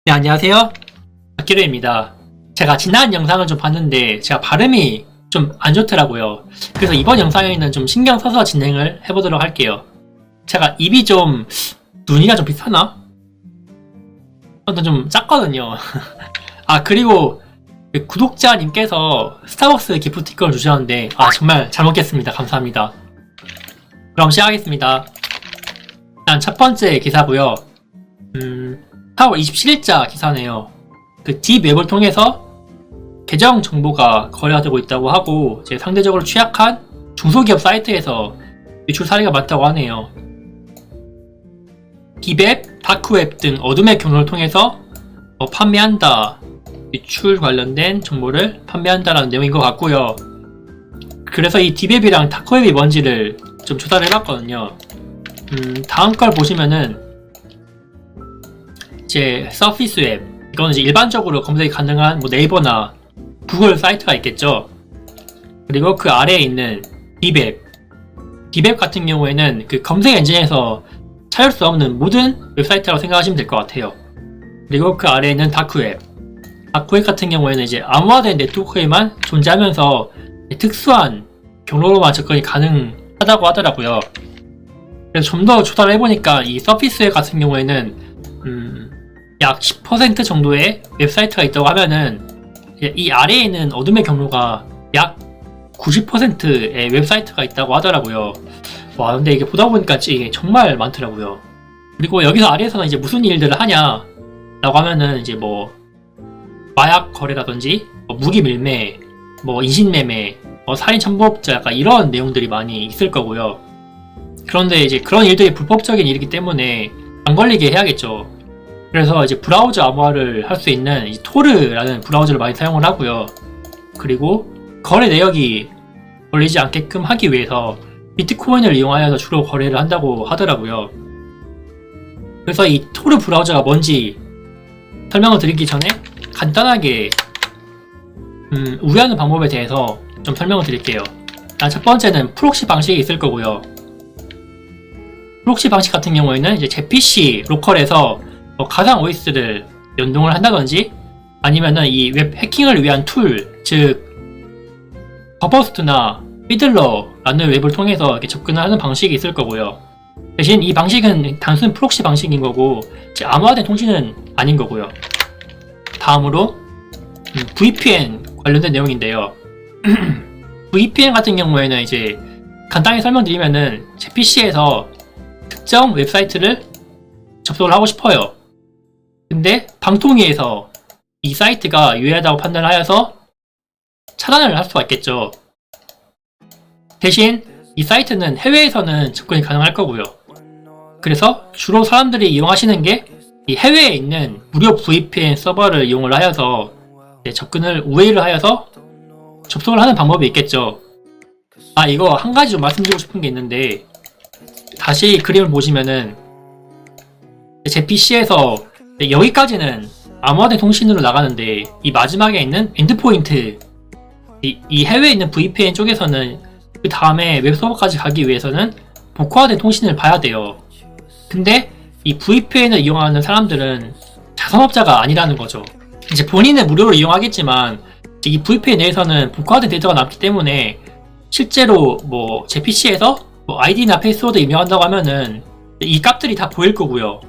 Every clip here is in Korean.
네, 안녕하세요. 박기르입니다. 제가 지난 영상을 좀 봤는데 제가 발음이 좀 안 좋더라고요. 그래서 이번 영상에는 좀 신경 써서 진행을 해보도록 할게요. 제가 입이 좀 눈이랑 좀 비슷하나? 아무튼 좀 작거든요. 아, 그리고 그 구독자님께서 스타벅스 기프티콘을 주셨는데 정말 잘 먹겠습니다. 감사합니다. 그럼 시작하겠습니다. 일단 첫 번째 기사고요. 4월 27일자 기사네요. 그 딥웹을 통해서 계정 정보가 거래가 되고 있다고 하고 이제 상대적으로 취약한 중소기업 사이트에서 유출 사례가 많다고 하네요. 딥웹, 다크웹 등 어둠의 경로를 통해서 판매한다, 유출 관련된 정보를 판매한다라는 내용인 것 같고요. 그래서 이 딥웹이랑 다크웹이 뭔지를 좀 조사를 해봤거든요. 다음 걸 보시면은 이제 서피스 웹, 이거는 이제 일반적으로 검색이 가능한 뭐 네이버나 구글 사이트가 있겠죠. 그리고 그 아래에 있는 딥웹, 딥웹 같은 경우에는 그 검색 엔진에서 찾을 수 없는 모든 웹사이트라고 생각하시면 될 것 같아요. 그리고 그 아래에 있는 다크웹, 다크웹 같은 경우에는 이제 암호화된 네트워크에만 존재하면서 특수한 경로로만 접근이 가능하다고 하더라고요. 그래서 좀 더 조사를 해보니까 이 서피스 웹 같은 경우에는 약 10% 정도의 웹사이트가 있다고 하면은 이 아래에 있는 어둠의 경로가 약 90%의 웹사이트가 있다고 하더라고요. 와, 근데 이게 보다 보니까 이게 정말 많더라고요. 그리고 여기서 아래에서는 이제 무슨 일들을 하냐 라고 하면은 이제 뭐 마약 거래라든지 무기 밀매, 인신매매, 살인 첨부업자, 약간 이런 내용들이 많이 있을 거고요. 그런데 이제 그런 일들이 불법적인 일이기 때문에 안 걸리게 해야겠죠. 그래서 이제 브라우저 암호화를 할 수 있는 이 토르라는 브라우저를 많이 사용을 하고요. 그리고 거래 내역이 걸리지 않게끔 하기 위해서 비트코인을 이용하여서 주로 거래를 한다고 하더라고요. 그래서 이 토르 브라우저가 뭔지 설명을 드리기 전에 간단하게 우회하는 방법에 대해서 좀 설명을 드릴게요. 일단 첫 번째는 프록시 방식이 있을 거고요. 프록시 방식 같은 경우에는 이제 제 PC 로컬에서 가상 OS를 연동을 한다든지 아니면은 이 웹 해킹을 위한 툴, 즉 버버스트나 피들러라는 웹을 통해서 이렇게 접근을 하는 방식이 있을 거고요. 대신 이 방식은 단순 프록시 방식인 거고 암호화된 통신은 아닌 거고요. 다음으로 VPN 관련된 내용인데요. VPN 같은 경우에는 이제 간단히 설명드리면은 제 PC에서 특정 웹사이트를 접속을 하고 싶어요. 근데 방통위에서 이 사이트가 유해하다고 판단하여서 차단을 할 수가 있겠죠. 대신 이 사이트는 해외에서는 접근이 가능할 거고요. 그래서 주로 사람들이 이용하시는 게 이 해외에 있는 무료 VPN 서버를 이용을 하여서 접근을 우회를 하여서 접속을 하는 방법이 있겠죠. 이거 한 가지 좀 말씀드리고 싶은 게 있는데, 다시 그림을 보시면은 제 PC에서 여기까지는 암호화된 통신으로 나가는데 이 마지막에 있는 엔드포인트, 이 해외에 있는 VPN 쪽에서는 그 다음에 웹서버까지 가기 위해서는 복화된 통신을 봐야 돼요. 근데 이 VPN을 이용하는 사람들은 자선업자가 아니라는 거죠. 이제 본인은 무료로 이용하겠지만 이 VPN 내에서는 복화된 데이터가 남기 때문에 실제로 제 PC에서 아이디나 패스워드 입력한다고 하면은 이 값들이 다 보일 거고요.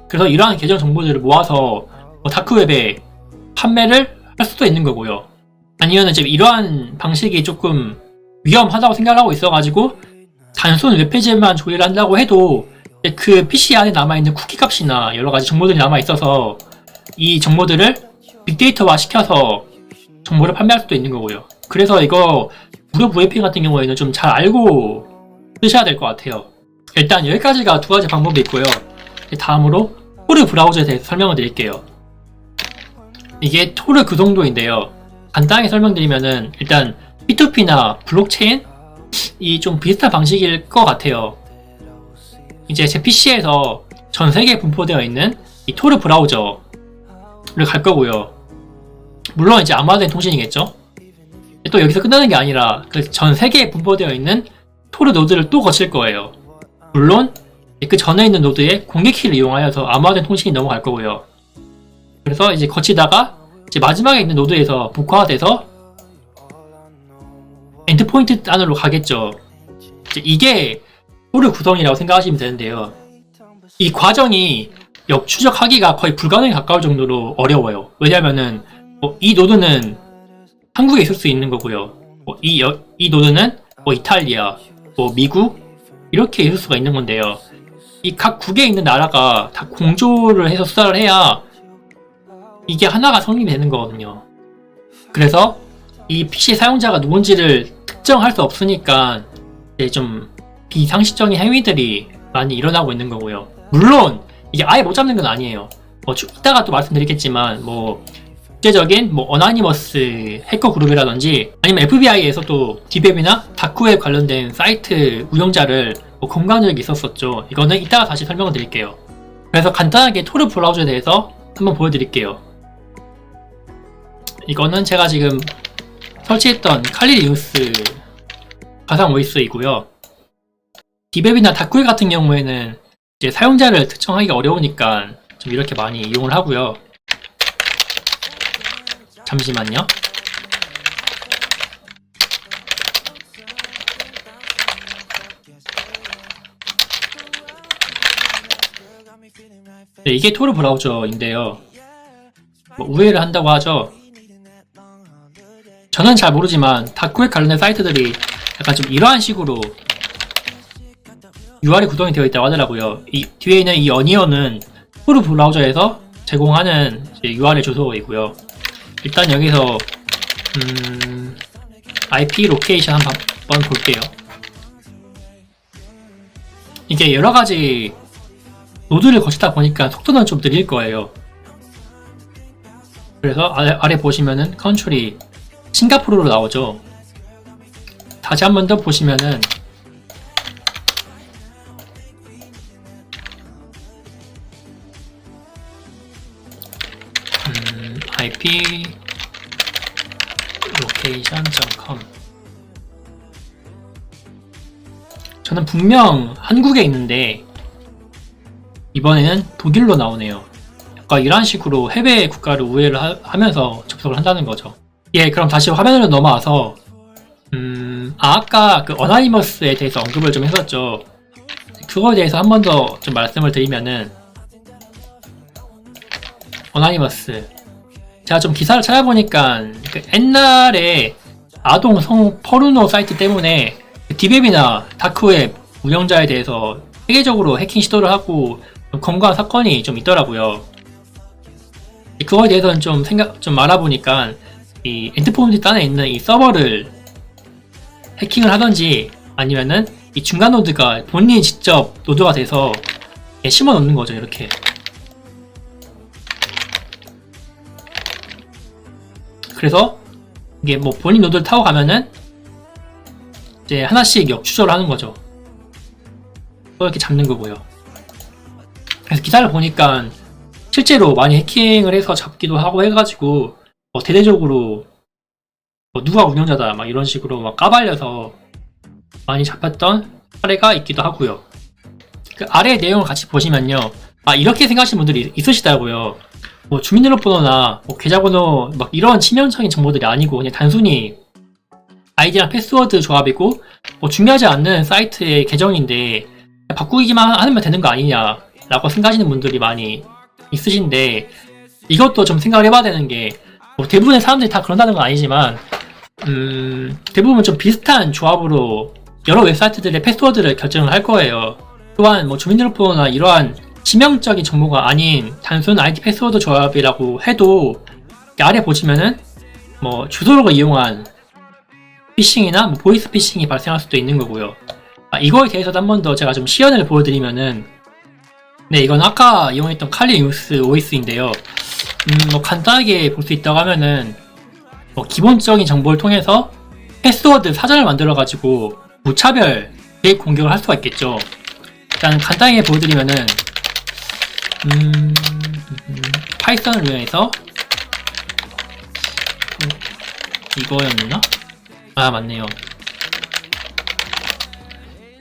그래서 이러한 계정 정보들을 모아서 다크웹에 판매를 할 수도 있는 거고요. 아니면은 지금 이러한 방식이 조금 위험하다고 생각을 하고 있어가지고 단순 웹페이지만 조회를 한다고 해도 그 PC 안에 남아있는 쿠키 값이나 여러가지 정보들이 남아있어서 이 정보들을 빅데이터화 시켜서 정보를 판매할 수도 있는 거고요. 그래서 이거 무료 VPN 같은 경우에는 좀 잘 알고 쓰셔야 될 것 같아요. 일단 여기까지가 두 가지 방법이 있고요. 다음으로 토르 브라우저에 대해서 설명을 드릴게요. 이게 토르 그 정도인데요. 간단하게 설명드리면은 일단 P2P나 블록체인 이 좀 비슷한 방식일 것 같아요. 이제 제 PC에서 전 세계에 분포되어 있는 이 토르 브라우저를 갈 거고요. 물론 이제 암호화된 통신이겠죠. 또 여기서 끝나는 게 아니라 그 전 세계에 분포되어 있는 토르 노드를 또 거칠 거예요. 물론 그 전에 있는 노드에 공개키를 이용하여서 암호화된 통신이 넘어갈 거고요. 그래서 이제 거치다가 이제 마지막에 있는 노드에서 복화돼서 엔드포인트 안으로 가겠죠. 이제 이게 토르 구성이라고 생각하시면 되는데요. 이 과정이 역추적하기가 거의 불가능에 가까울 정도로 어려워요. 왜냐면은 이 노드는 한국에 있을 수 있는 거고요. 이 노드는 이탈리아, 미국 이렇게 있을 수가 있는 건데요. 이 각 국에 있는 나라가 다 공조를 해서 수사를 해야 이게 하나가 성립이 되는 거거든요. 그래서 이 PC 사용자가 누군지를 특정할 수 없으니까 이제 좀 비상식적인 행위들이 많이 일어나고 있는 거고요. 물론 이게 아예 못 잡는 건 아니에요. 이따가 또 말씀드리겠지만 국제적인 어나니머스 해커 그룹이라든지 아니면 FBI에서 또 디웹이나 다크웹 관련된 사이트 운영자를 검거한 적이 있었었죠. 이거는 이따가 다시 설명을 드릴게요. 그래서 간단하게 토르 브라우저에 대해서 한번 보여드릴게요. 이거는 제가 지금 설치했던 칼리 리눅스 가상 OS이고요. 디웹이나 다크웹 같은 경우에는 이제 사용자를 특정하기가 어려우니까 좀 이렇게 많이 이용을 하고요. 잠시만요. 네, 이게 토르 브라우저인데요. 우회를 한다고 하죠. 저는 잘 모르지만 다크웹 관련된 사이트들이 약간 좀 이러한 식으로 UR이 구동이 되어 있다고 하더라고요. 이 뒤에 있는 이 어니언은 토르 브라우저에서 제공하는 URL 주소이고요. 일단 여기서 IP 로케이션 한번 볼게요. 이게 여러가지 노드를 거치다 보니까 속도는 좀 느릴 거예요. 그래서 아래 보시면은 컨트리 싱가포르로 나오죠. 다시 한 번 더 보시면은 IP location.com 저는 분명 한국에 있는데 이번에는 독일로 나오네요. 약간 이런 식으로 해외 국가를 우회를 하면서 접속을 한다는 거죠. 예, 그럼 다시 화면으로 넘어와서 아까 그 어나니머스에 대해서 언급을 좀 했었죠. 그거에 대해서 한 번 더 좀 말씀을 드리면은 어나니머스 제가 좀 기사를 찾아보니까 그 옛날에 아동 성 포르노 사이트 때문에 디웹이나 다크웹 운영자에 대해서 세계적으로 해킹 시도를 하고 검거한 사건이 좀 있더라고요. 그거에 대해서는 좀 알아보니까 이 엔드포인트 안에 있는 이 서버를 해킹을 하던지 아니면은 이 중간 노드가 본인이 직접 노드가 돼서 심어 놓는 거죠. 이렇게. 그래서 이게 본인 노드를 타고 가면은 이제 하나씩 역추적을 하는 거죠. 또 이렇게 잡는 거고요. 그래서 기사를 보니까 실제로 많이 해킹을 해서 잡기도 하고 해가지고 대대적으로 누가 운영자다 막 이런 식으로 막 까발려서 많이 잡혔던 사례가 있기도 하고요. 그 아래 내용을 같이 보시면요, 이렇게 생각하시는 분들이 있으시더라고요. 주민등록번호나 계좌번호 막 이런 치명적인 정보들이 아니고 그냥 단순히 아이디랑 패스워드 조합이고 중요하지 않는 사이트의 계정인데 바꾸기만 하면 되는 거 아니냐 라고 생각하시는 분들이 많이 있으신데, 이것도 좀 생각을 해봐야 되는 게 대부분의 사람들이 다 그런다는 건 아니지만 대부분 좀 비슷한 조합으로 여러 웹사이트들의 패스워드를 결정을 할 거예요. 또한 주민등록번호나 이러한 치명적인 정보가 아닌 단순 아이디 패스워드 조합이라고 해도 아래 보시면은 주소록을 이용한 피싱이나 보이스 피싱이 발생할 수도 있는 거고요. 이거에 대해서도 한 번 더 제가 좀 시연을 보여드리면은, 네, 이건 아까 이용했던 칼리 리눅스 OS인데요. 간단하게 볼 수 있다고 하면은 기본적인 정보를 통해서 패스워드 사전을 만들어가지고 무차별 대입 공격을 할 수가 있겠죠. 일단 간단하게 보여드리면은 파이썬을 이용해서 이거였나? 맞네요.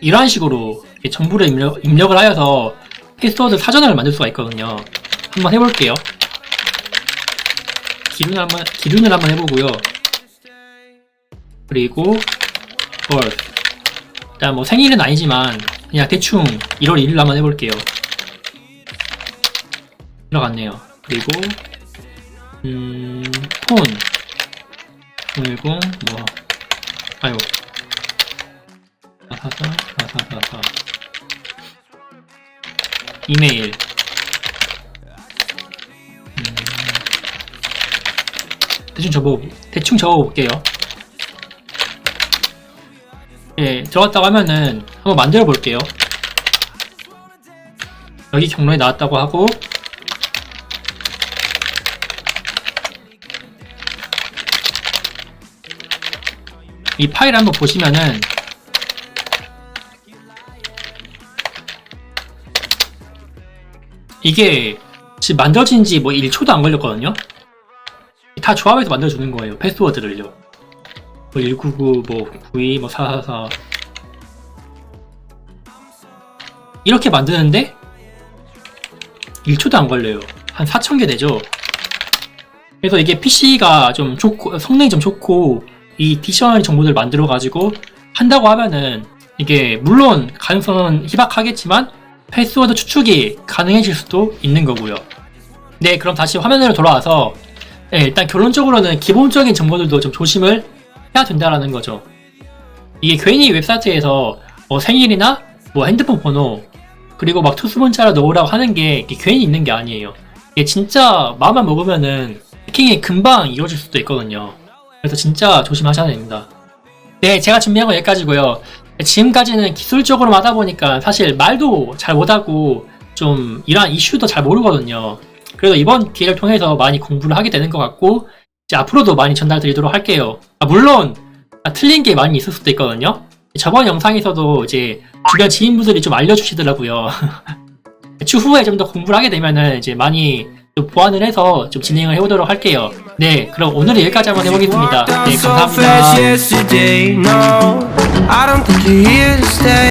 이러한 식으로 정보를 입력을 하여서 패스워드 사전을 만들 수가 있거든요. 한번 해볼게요. 기준을 한번 해보고요. 그리고 일단 뭐 생일은 아니지만 그냥 대충 1월 1일 한번 해볼게요. 들어갔네요. 그리고 폰 010 뭐 아유 444 이메일 대충 적어볼게요. 예, 들어갔다고 하면은 한번 만들어 볼게요. 여기 경로에 나왔다고 하고 이 파일 한번 보시면은 이게 지금 만들어진 지 뭐 1초도 안 걸렸거든요. 다 조합해서 만들어주는 거예요. 패스워드를요. 뭐 199, 뭐 92, 뭐 444 이렇게 만드는데 1초도 안 걸려요. 한 4,000개 되죠. 그래서 이게 PC가 좀 좋고 성능이 좀 좋고 이 딕셔너리 정보들을 만들어 가지고 한다고 하면은 이게 물론 가능성은 희박하겠지만 패스워드 추측이 가능해질 수도 있는 거고요. 네, 그럼 다시 화면으로 돌아와서 네, 일단 결론적으로는 기본적인 정보들도 좀 조심을 해야 된다라는 거죠. 이게 괜히 웹사이트에서 뭐 생일이나 뭐 핸드폰 번호 그리고 막 투수문자를 넣으라고 하는 게 괜히 있는 게 아니에요. 이게 진짜 마음만 먹으면은 해킹이 금방 이루어질 수도 있거든요. 그래서 진짜 조심하셔야 됩니다. 네, 제가 준비한 건 여기까지고요. 지금까지는 기술적으로 하다 보니까 사실 말도 잘 못하고 좀 이러한 이슈도 잘 모르거든요. 그래서 이번 기회를 통해서 많이 공부를 하게 되는 것 같고 이제 앞으로도 많이 전달드리도록 할게요. 물론 틀린 게 많이 있을 수도 있거든요. 저번 영상에서도 이제 주변 지인분들이 좀 알려주시더라고요. 추후에 좀 더 공부를 하게 되면은 이제 많이 좀 보완을 해서 좀 진행을 해보도록 할게요. 네, 그럼 오늘은 여기까지 한번 해보겠습니다. 네, 감사합니다.